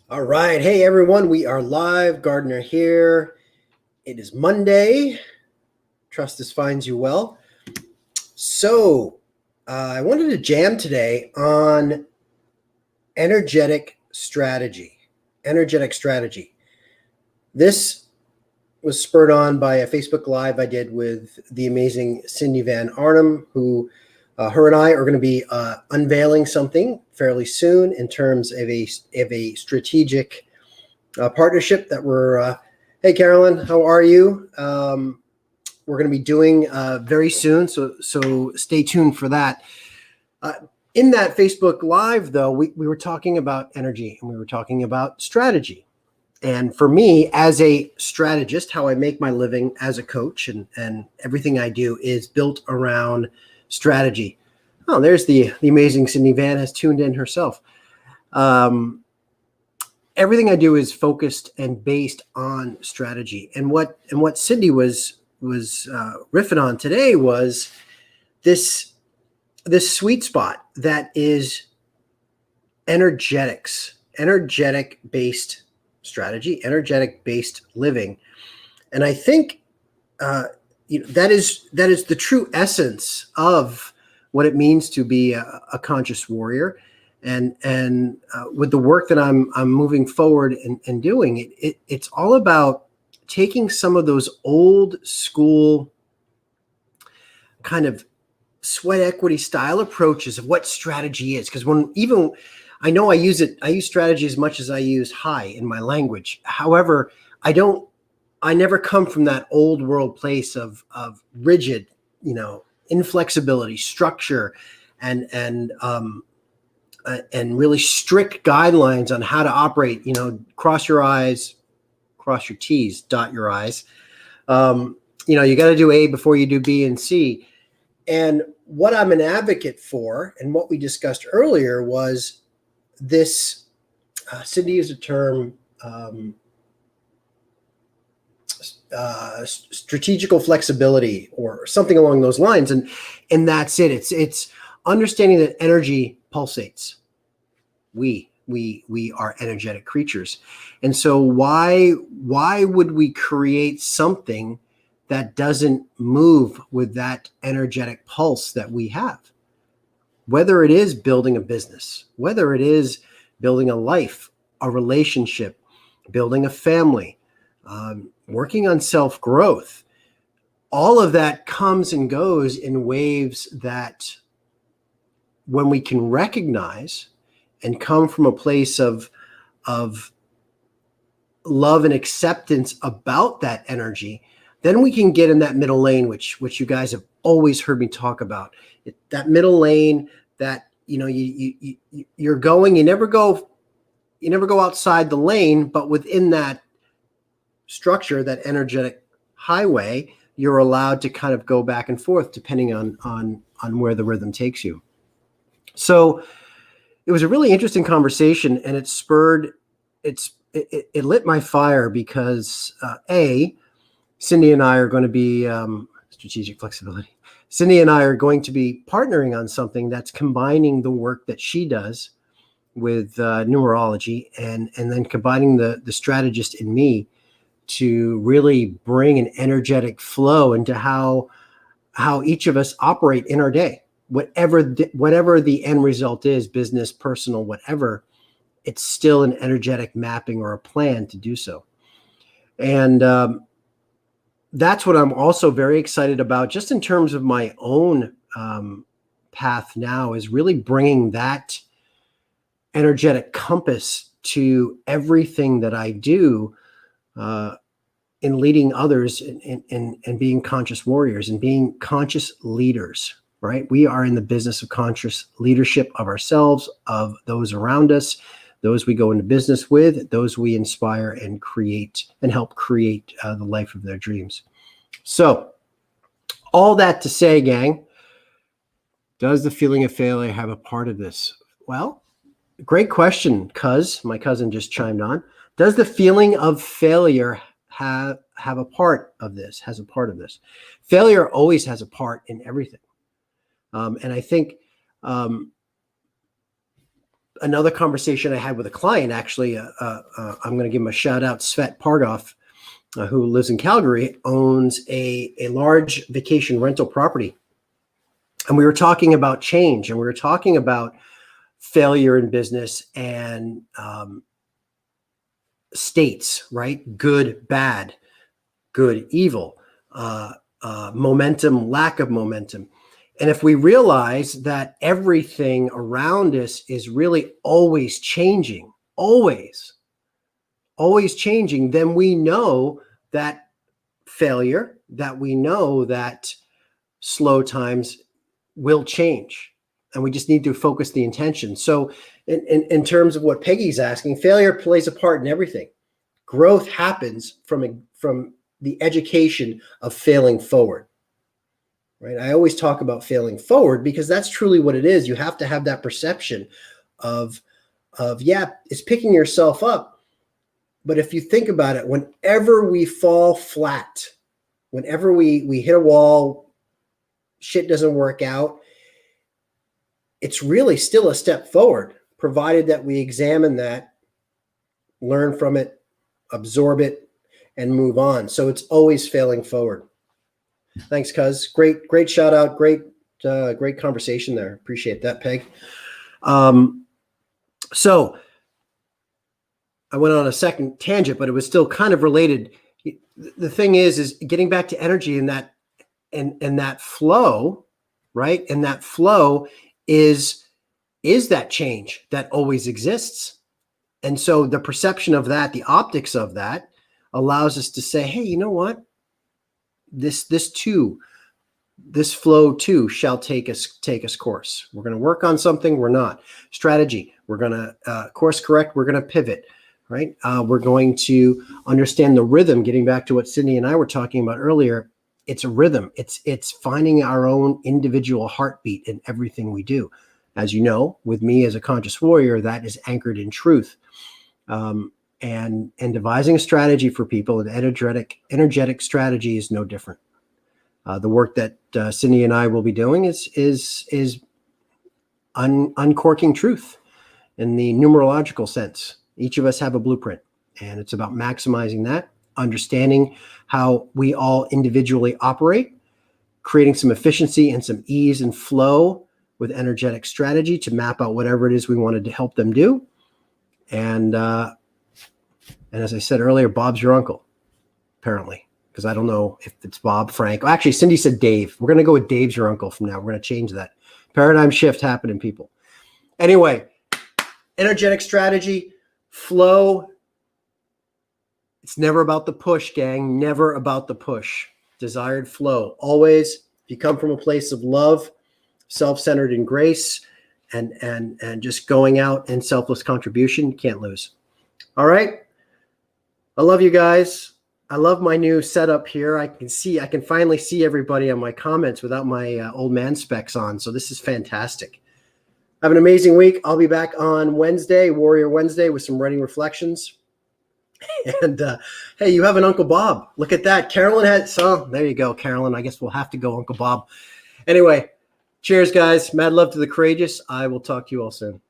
All right. Hey, everyone. We are live. Gardner here. It is Monday. Trust this finds you well. So, I wanted to jam today on energetic strategy. Energetic strategy. This was spurred on by a Facebook Live I did with the amazing Cindy Van Arnhem, who her and I are going to be unveiling something fairly soon in terms of a strategic partnership that we're. Hey, Carolyn, how are you? We're going to be doing very soon, so stay tuned for that. In that Facebook Live, though, we were talking about energy and we were talking about strategy. And for me, as a strategist, how I make my living as a coach and everything I do is built around strategy. Oh, there's the amazing Cindy Van has tuned in herself. Everything I do is focused and based on strategy. And what Cindy was riffing on today was this sweet spot that is energetic based strategy, energetic based living. And I think that is the true essence of what it means to be a conscious warrior. And with the work that I'm moving forward and doing, it's all about taking some of those old school kind of sweat equity style approaches of what strategy is. Because I know I use strategy as much as I use high in my language. However, I never come from that old world place of rigid, inflexibility, structure, and really strict guidelines on how to operate. Cross your I's, cross your T's, dot your I's. You got to do A before you do B and C. And what I'm an advocate for, and what we discussed earlier, was this. Cindy used a term, strategical flexibility, or something along those lines, and that's it. It's understanding that energy pulsates. We are energetic creatures, and so why would we create something that doesn't move with that energetic pulse that we have? Whether it is building a business, whether it is building a life, a relationship, building a family, working on self-growth, all of that comes and goes in waves that, when we can recognize and come from a place of love and acceptance about that energy, then we can get in that middle lane, which you guys have always heard me talk about. That middle lane that you're going, you never go outside the lane, but within that structure, that energetic highway, you're allowed to kind of go back and forth depending on where the rhythm takes you. So it was a really interesting conversation, and it lit my fire because Cindy and I are going to be strategic flexibility. Cindy and I are going to be partnering on something that's combining the work that she does with numerology and then combining the strategist in me to really bring an energetic flow into how each of us operate in our day. Whatever the end result is, business, personal, whatever, it's still an energetic mapping or a plan to do so. And that's what I'm also very excited about, just in terms of my own path now, is really bringing that energetic compass to everything that I do in leading others and being conscious warriors and being conscious leaders, right? We are in the business of conscious leadership of ourselves, of those around us, those we go into business with, those we inspire and create and help create the life of their dreams. So all that to say, gang, does the feeling of failure have a part of this? Well, great question, cuz my cousin just chimed on. Does the feeling of failure have a part of this? Has a part of this? Failure always has a part in everything. And I think another conversation I had with a client, actually, I'm going to give him a shout out, Svet Pargov, who lives in Calgary, owns a large vacation rental property. And we were talking about change, and we were talking about failure in business and states, right? Good, bad, good, evil, momentum, lack of momentum. And if we realize that everything around us is really always changing, always changing, then we know that failure, that we know that slow times will change. And we just need to focus the intention. So in terms of what Peggy's asking, failure plays a part in everything. Growth happens from the education of failing forward. Right? I always talk about failing forward because that's truly what it is. You have to have that perception of yeah, it's picking yourself up. But if you think about it, whenever we fall flat, whenever we hit a wall, shit doesn't work out, it's really still a step forward, provided that we examine that, learn from it, absorb it, and move on. So it's always failing forward. Thanks, cuz. Great shout out. Great conversation there. Appreciate that, Peg. So I went on a second tangent, but it was still kind of related. The thing is getting back to energy and that flow, right? And that flow is that change that always exists. And so the perception of that, the optics of that, allows us to say, hey, you know what? This flow too shall take us course. We're going to work on something. We're not. Strategy. We're going to course correct. We're going to pivot, right? We're going to understand the rhythm. Getting back to what Cindy and I were talking about earlier, it's a rhythm. It's finding our own individual heartbeat in everything we do. As you know, with me as a conscious warrior, that is anchored in truth. And devising a strategy for people, an energetic strategy is no different. The work that Cindy and I will be doing is uncorking truth in the numerological sense. Each of us have a blueprint, and it's about maximizing that, understanding how we all individually operate, creating some efficiency and some ease and flow with energetic strategy to map out whatever it is we wanted to help them do. And as I said earlier, Bob's your uncle, apparently, because I don't know if it's Bob, Frank. Actually, Cindy said Dave. We're going to go with Dave's your uncle from now. We're going to change that. Paradigm shift happening, people. Anyway, energetic strategy, flow. It's never about the push, gang. Never about the push. Desired flow. Always, if you come from a place of love, self-centered in grace, and just going out in selfless contribution, you can't lose. All right. I love you guys. I love my new setup here. I can finally see everybody on my comments without my old man specs on. So this is fantastic. Have an amazing week. I'll be back on Wednesday, Warrior Wednesday, with some writing reflections. And hey, you have an Uncle Bob. Look at that. Carolyn had, so there you go, Carolyn. I guess we'll have to go Uncle Bob. Anyway, cheers, guys. Mad love to the courageous. I will talk to you all soon.